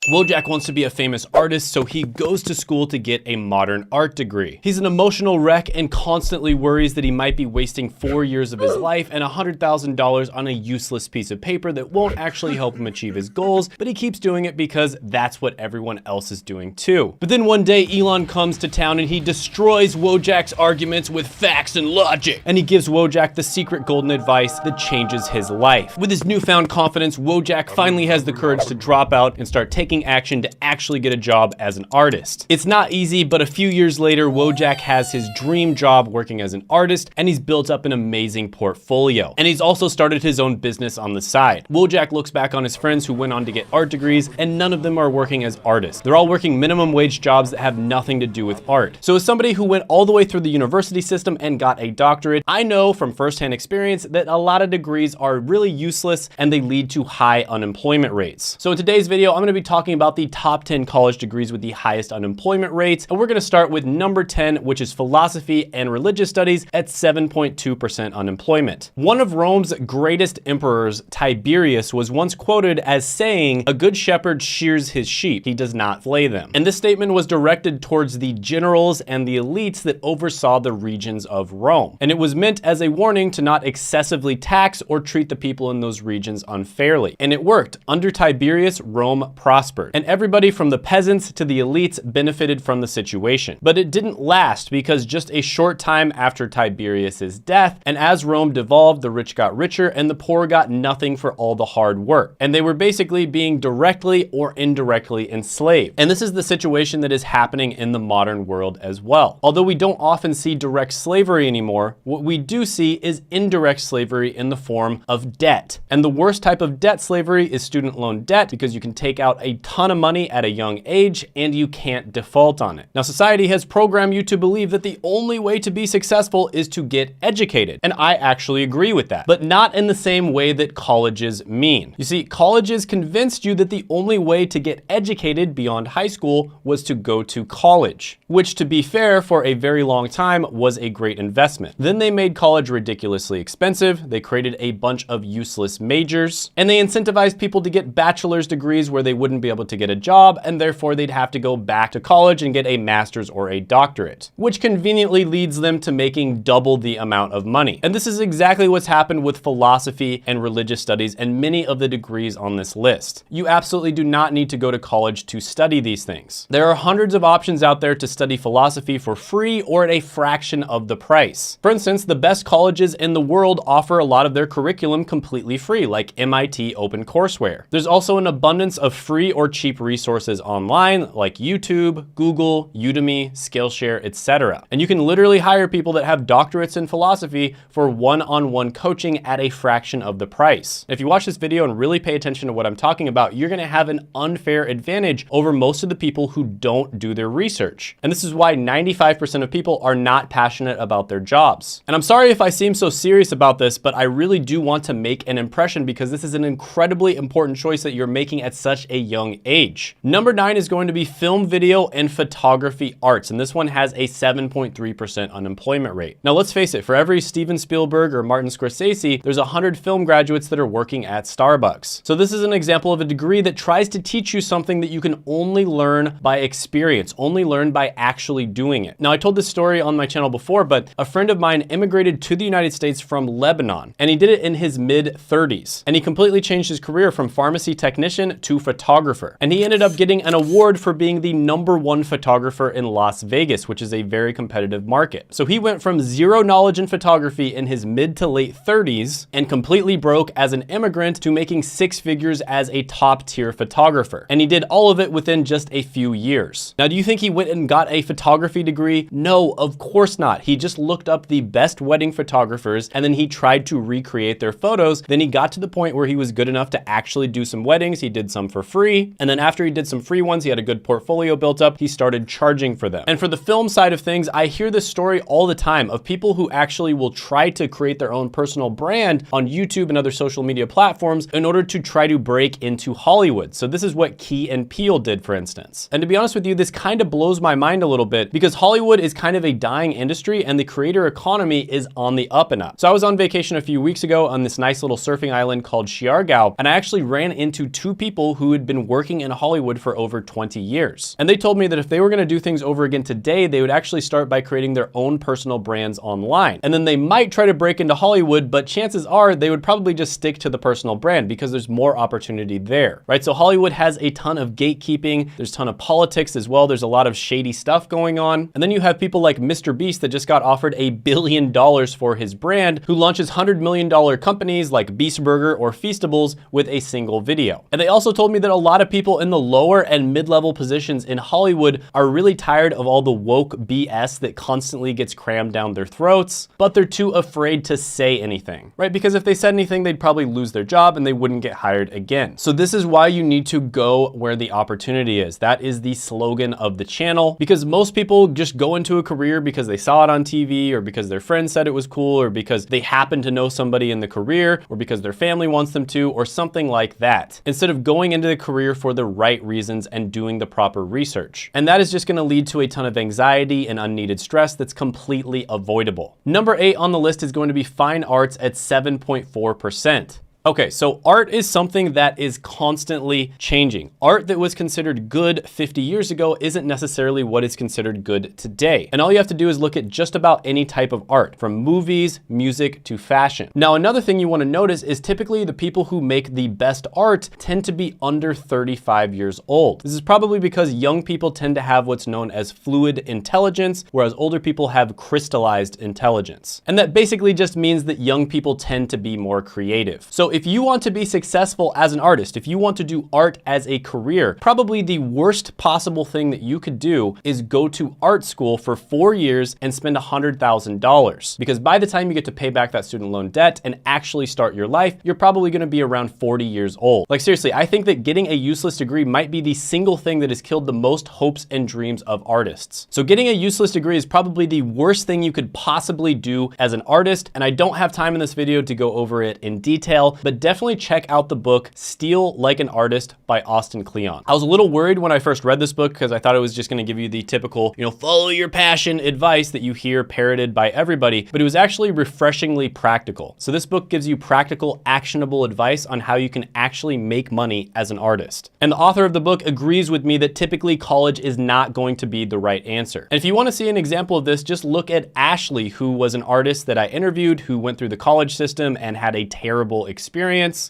Wojak wants to be a famous artist, so he goes to school to get a modern art degree. He's an emotional wreck and constantly worries that he might be wasting 4 years of his life and $100,000 on a useless piece of paper that won't actually help him achieve his goals, but he keeps doing it because that's what everyone else is doing too. But then one day Elon comes to town and he destroys Wojak's arguments with facts and logic, and he gives Wojak the secret golden advice that changes his life. With his newfound confidence, Wojak finally has the courage to drop out and start taking action to actually get a job as an artist. It's not easy, but a few years later, Wojak has his dream job working as an artist, and he's built up an amazing portfolio. And he's also started his own business on the side. Wojak looks back on his friends who went on to get art degrees, and none of them are working as artists. They're all working minimum wage jobs that have nothing to do with art. So as somebody who went all the way through the university system and got a doctorate, I know from firsthand experience that a lot of degrees are really useless and they lead to high unemployment rates. So in today's video, I'm going to be talking about the top 10 college degrees with the highest unemployment rates, and we're going to start with number 10, which is philosophy and religious studies at 7.2% unemployment. One of Rome's greatest emperors, Tiberius, was once quoted as saying, "A good shepherd shears his sheep, he does not flay them." And this statement was directed towards the generals and the elites that oversaw the regions of Rome. And it was meant as a warning to not excessively tax or treat the people in those regions unfairly. And it worked. Under Tiberius, Rome prospered, and everybody from the peasants to the elites benefited from the situation. But it didn't last, because just a short time after Tiberius's death, and as Rome devolved, the rich got richer and the poor got nothing for all the hard work. And they were basically being directly or indirectly enslaved. And this is the situation that is happening in the modern world as well. Although we don't often see direct slavery anymore, what we do see is indirect slavery in the form of debt. And the worst type of debt slavery is student loan debt, because you can take out a ton of money at a young age and you can't default on it. Now, society has programmed you to believe that the only way to be successful is to get educated. And I actually agree with that, but not in the same way that colleges mean. You see, colleges convinced you that the only way to get educated beyond high school was to go to college, which, to be fair, for a very long time was a great investment. Then they made college ridiculously expensive, they created a bunch of useless majors, and they incentivized people to get bachelor's degrees where they wouldn't be able to get a job, and therefore they'd have to go back to college and get a master's or a doctorate, which conveniently leads them to making double the amount of money. And this is exactly what's happened with philosophy and religious studies and many of the degrees on this list. You absolutely do not need to go to college to study these things. There are hundreds of options out there to study philosophy for free or at a fraction of the price. For instance, the best colleges in the world offer a lot of their curriculum completely free, like MIT OpenCourseWare. There's also an abundance of free or cheap resources online, like YouTube, Google, Udemy, Skillshare, etc. And you can literally hire people that have doctorates in philosophy for one-on-one coaching at a fraction of the price. If you watch this video and really pay attention to what I'm talking about, you're gonna have an unfair advantage over most of the people who don't do their research. And this is why 95% of people are not passionate about their jobs. And I'm sorry if I seem so serious about this, but I really do want to make an impression, because this is an incredibly important choice that you're making at such a young age. Number 9 is going to be film, video, and photography arts, and this one has a 7.3% unemployment rate. Now let's face it, for every Steven Spielberg or Martin Scorsese, there's 100 film graduates that are working at Starbucks. So this is an example of a degree that tries to teach you something that you can only learn by experience, only learn by actually doing it. Now, I told this story on my channel before, but a friend of mine immigrated to the United States from Lebanon, and he did it in his mid-30s. And he completely changed his career from pharmacy technician to photographer. And he ended up getting an award for being the #1 photographer in Las Vegas, which is a very competitive market. So he went from zero knowledge in photography in his mid to late 30s and completely broke as an immigrant to making 6 figures as a top-tier photographer. And he did all of it within just a few years. Now, do you think he went and got a photography degree? No, of course not. He just looked up the best wedding photographers and then he tried to recreate their photos. Then he got to the point where he was good enough to actually do some weddings. He did some for free. And then after he did some free ones, he had a good portfolio built up. He started charging for them. And for the film side of things, I hear this story all the time of people who actually will try to create their own personal brand on YouTube and other social media platforms in order to try to break into Hollywood. So this is what Key and Peele did, for instance. And to be honest with you, this kind of blows my mind a little bit, because Hollywood is kind of a dying industry and the creator economy is on the up and up. So I was on vacation a few weeks ago on this nice little surfing island called Siargao, and I actually ran into 2 people who had been working in Hollywood for over 20 years. And they told me that if they were gonna do things over again today, they would actually start by creating their own personal brands online. And then they might try to break into Hollywood, but chances are they would probably just stick to the personal brand because there's more opportunity there, right? So Hollywood has a ton of gatekeeping. There's a ton of politics as well. There's a lot of shady stuff going on. And then you have people like Mr. Beast that just got offered $1 billion for his brand, who launches $100 million companies like Beast Burger or Feastables with a single video. And they also told me that a lot of people in the lower and mid-level positions in Hollywood are really tired of all the woke BS that constantly gets crammed down their throats, but they're too afraid to say anything, right? Because if they said anything, they'd probably lose their job and they wouldn't get hired again. So this is why you need to go where the opportunity is. That is the slogan of the channel, because most people just go into a career because they saw it on TV or because their friend said it was cool or because they happen to know somebody in the career or because their family wants them to or something like that, instead of going into the career for the right reasons and doing the proper research. And that is just going to lead to a ton of anxiety and unneeded stress that's completely avoidable. Number 8 on the list is going to be fine arts at 7.4%. Okay, so art is something that is constantly changing. Art that was considered good 50 years ago isn't necessarily what is considered good today. And all you have to do is look at just about any type of art, from movies, music, to fashion. Now, another thing you want to notice is typically the people who make the best art tend to be under 35 years old. This is probably because young people tend to have what's known as fluid intelligence, whereas older people have crystallized intelligence. And that basically just means that young people tend to be more creative. So if you want to be successful as an artist, if you want to do art as a career, probably the worst possible thing that you could do is go to art school for 4 years and spend $100,000. Because by the time you get to pay back that student loan debt and actually start your life, you're probably gonna be around 40 years old. Like seriously, I think that getting a useless degree might be the single thing that has killed the most hopes and dreams of artists. So getting a useless degree is probably the worst thing you could possibly do as an artist, and I don't have time in this video to go over it in detail, but definitely check out the book Steal Like an Artist by Austin Kleon. I was a little worried when I first read this book because I thought it was just going to give you the typical, follow your passion advice that you hear parroted by everybody, but it was actually refreshingly practical. So this book gives you practical, actionable advice on how you can actually make money as an artist. And the author of the book agrees with me that typically college is not going to be the right answer. And if you want to see an example of this, just look at Ashley, who was an artist that I interviewed who went through the college system and had a terrible experience.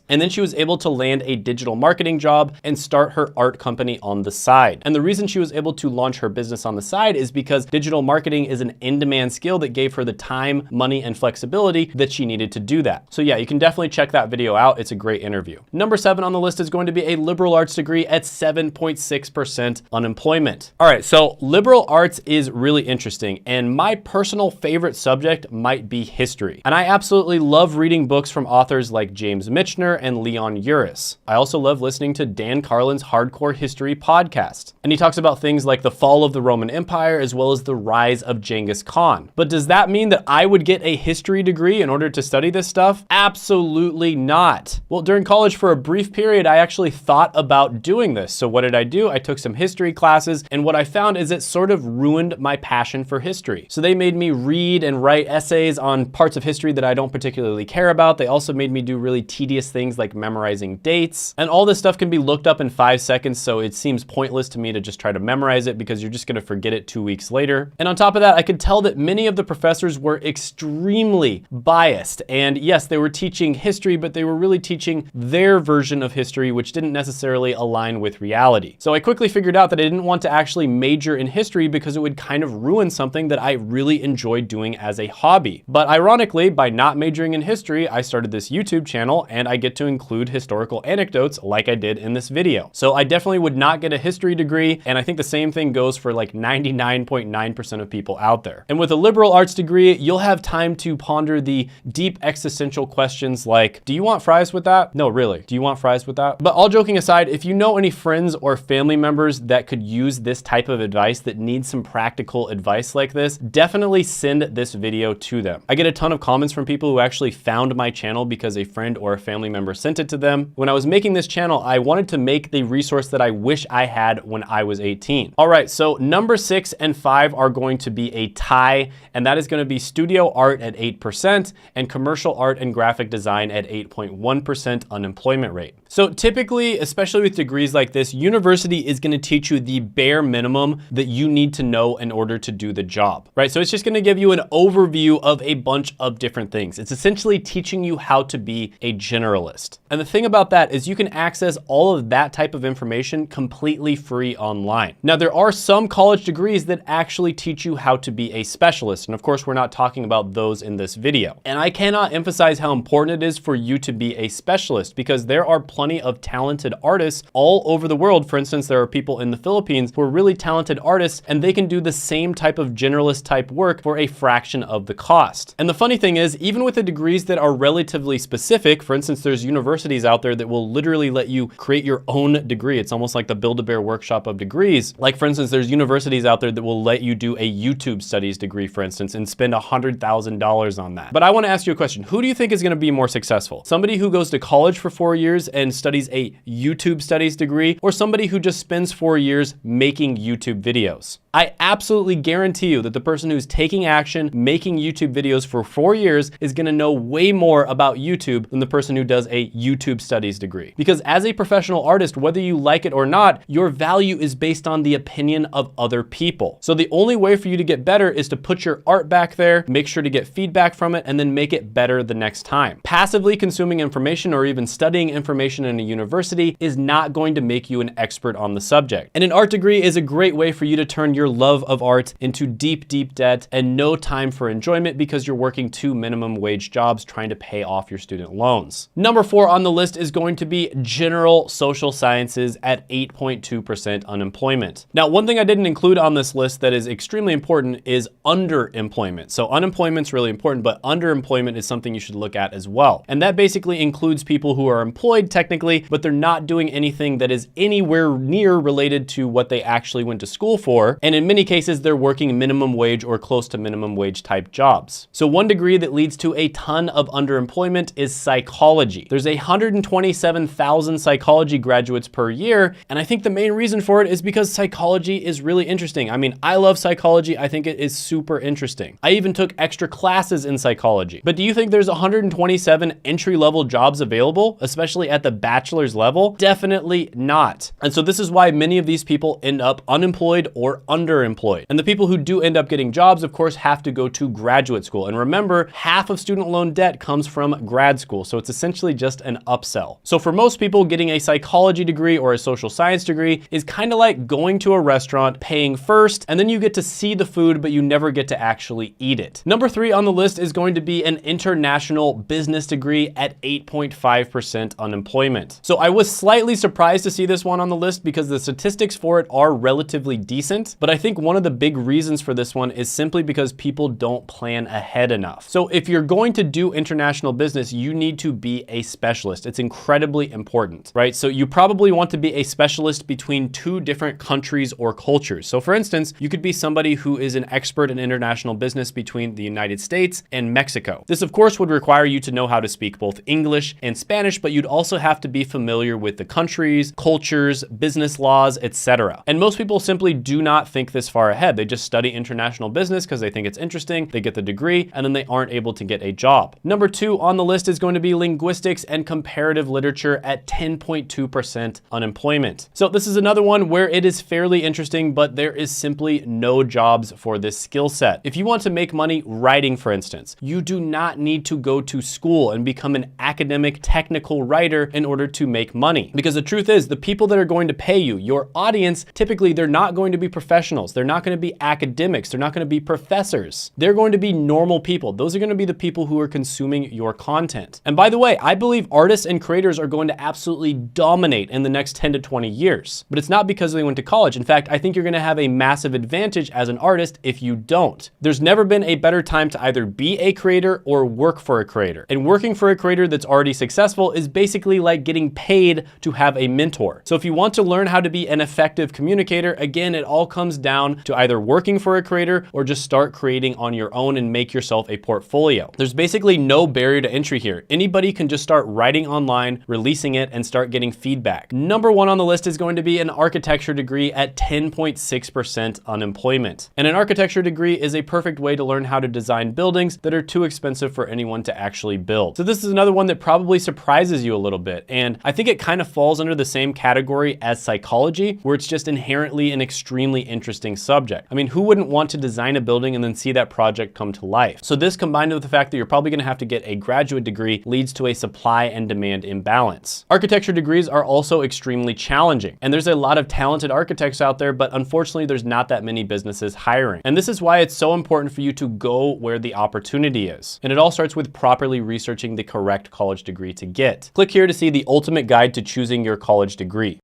And then she was able to land a digital marketing job and start her art company on the side. And the reason she was able to launch her business on the side is because digital marketing is an in-demand skill that gave her the time, money, and flexibility that she needed to do that. So yeah, you can definitely check that video out. It's a great interview. Number 7 on the list is going to be a liberal arts degree at 7.6% unemployment. All right, so liberal arts is really interesting, and my personal favorite subject might be history. And I absolutely love reading books from authors like James Michener and Leon Uris. I also love listening to Dan Carlin's Hardcore History podcast. And he talks about things like the fall of the Roman Empire as well as the rise of Genghis Khan. But does that mean that I would get a history degree in order to study this stuff? Absolutely not. Well, during college for a brief period, I actually thought about doing this. So what did I do? I took some history classes, and what I found is it sort of ruined my passion for history. So they made me read and write essays on parts of history that I don't particularly care about. They also made me do really tedious things like memorizing dates. And all this stuff can be looked up in 5 seconds, so it seems pointless to me to just try to memorize it because you're just gonna forget it 2 weeks later. And on top of that, I could tell that many of the professors were extremely biased. And yes, they were teaching history, but they were really teaching their version of history, which didn't necessarily align with reality. So I quickly figured out that I didn't want to actually major in history because it would kind of ruin something that I really enjoyed doing as a hobby. But ironically, by not majoring in history, I started this YouTube channel and I get to include historical anecdotes like I did in this video. So I definitely would not get a history degree, and I think the same thing goes for like 99.9% of people out there. And with a liberal arts degree, you'll have time to ponder the deep existential questions like, do you want fries with that? No, really, do you want fries with that? But all joking aside, if you know any friends or family members that could use this type of advice, that need some practical advice like this, definitely send this video to them. I get a ton of comments from people who actually found my channel because a friend friend or a family member sent it to them. When I was making this channel, I wanted to make the resource that I wish I had when I was 18. All right, so number 6 and 5 are going to be a tie, and that is going to be studio art at 8% and commercial art and graphic design at 8.1% unemployment rate. So typically, especially with degrees like this, university is going to teach you the bare minimum that you need to know in order to do the job, right? So it's just going to give you an overview of a bunch of different things. It's essentially teaching you how to be a generalist. And the thing about that is you can access all of that type of information completely free online. Now, there are some college degrees that actually teach you how to be a specialist. And of course, we're not talking about those in this video. And I cannot emphasize how important it is for you to be a specialist, because there are plenty of talented artists all over the world. For instance, there are people in the Philippines who are really talented artists, and they can do the same type of generalist type work for a fraction of the cost. And the funny thing is, even with the degrees that are relatively specific, for instance, there's universities out there that will literally let you create your own degree. It's almost like the Build-A-Bear workshop of degrees. Like, for instance, there's universities out there that will let you do a YouTube studies degree, for instance, and spend $100,000 on that. But I want to ask you a question. Who do you think is going to be more successful? Somebody who goes to college for 4 years and studies a YouTube studies degree, or somebody who just spends 4 years making YouTube videos? I absolutely guarantee you that the person who's taking action, making YouTube videos for 4 years is gonna know way more about YouTube than the person who does a YouTube studies degree. Because as a professional artist, whether you like it or not, your value is based on the opinion of other people. So the only way for you to get better is to put your art back there, make sure to get feedback from it, and then make it better the next time. Passively consuming information or even studying information in a university is not going to make you an expert on the subject. And an art degree is a great way for you to turn your love of art into deep, deep debt and no time for enjoyment, because you're working 2 minimum wage jobs trying to pay off your student loans. Number 4 on the list is going to be general social sciences at 8.2% unemployment. Now, one thing I didn't include on this list that is extremely important is underemployment. So unemployment's really important, but underemployment is something you should look at as well. And that basically includes people who are employed technically, but they're not doing anything that is anywhere near related to what they actually went to school for. And in many cases, they're working minimum wage or close to minimum wage type jobs. So one degree that leads to a ton of underemployment is psychology. There's 127,000 psychology graduates per year. And I think the main reason for it is because psychology is really interesting. I mean, I love psychology. I think it is super interesting. I even took extra classes in psychology. But do you think there's 127 entry-level jobs available, especially at the bachelor's level? Definitely not. And so this is why many of these people end up unemployed or underemployed. And the people who do end up getting jobs, of course, have to go to graduate school. And remember, half of student loan debt comes from grad school. So it's essentially just an upsell. So for most people, getting a psychology degree or a social science degree is kind of like going to a restaurant, paying first, and then you get to see the food, but you never get to actually eat it. Number 3 on the list is going to be an international business degree at 8.5% unemployment. So I was slightly surprised to see this one on the list because the statistics for it are relatively decent, but I think one of the big reasons for this one is simply because people don't plan ahead enough. So if you're going to do international business, you need to be a specialist. It's incredibly important, right? So you probably want to be a specialist between 2 different countries or cultures. So for instance, you could be somebody who is an expert in international business between the United States and Mexico. This of course would require you to know how to speak both English and Spanish, but you'd also have to be familiar with the countries, cultures, business laws, etc. And most people simply do not think this far ahead. They just study international business because they think it's interesting, they get the degree, and then they aren't able to get a job. Number 2 on the list is going to be linguistics and comparative literature at 10.2% unemployment. So this is another one where it is fairly interesting, but there is simply no jobs for this skill set. If you want to make money writing, for instance, you do not need to go to school and become an academic technical writer in order to make money. Because the truth is, the people that are going to pay you, your audience, typically they're not going to be professionals. They're not going to be academics. They're not going to be professors. They're going to be normal people. Those are going to be the people who are consuming your content. And by the way, I believe artists and creators are going to absolutely dominate in the next 10 to 20 years. But it's not because they went to college. In fact, I think you're going to have a massive advantage as an artist if you don't. There's never been a better time to either be a creator or work for a creator. And working for a creator that's already successful is basically like getting paid to have a mentor. So if you want to learn how to be an effective communicator, again, it all comes comes down to either working for a creator or just start creating on your own and make yourself a portfolio. There's basically no barrier to entry here. Anybody can just start writing online, releasing it, and start getting feedback. Number one on the list is going to be an architecture degree at 10.6% unemployment. And an architecture degree is a perfect way to learn how to design buildings that are too expensive for anyone to actually build. So this is another one that probably surprises you a little bit. And I think it kind of falls under the same category as psychology, where it's just inherently an extremely interesting subject. I mean, who wouldn't want to design a building and then see that project come to life? So this, combined with the fact that you're probably going to have to get a graduate degree, leads to a supply and demand imbalance. Architecture degrees are also extremely challenging, and there's a lot of talented architects out there, but unfortunately there's not that many businesses hiring. And this is why it's so important for you to go where the opportunity is. And it all starts with properly researching the correct college degree to get. Click here to see the ultimate guide to choosing your college degree.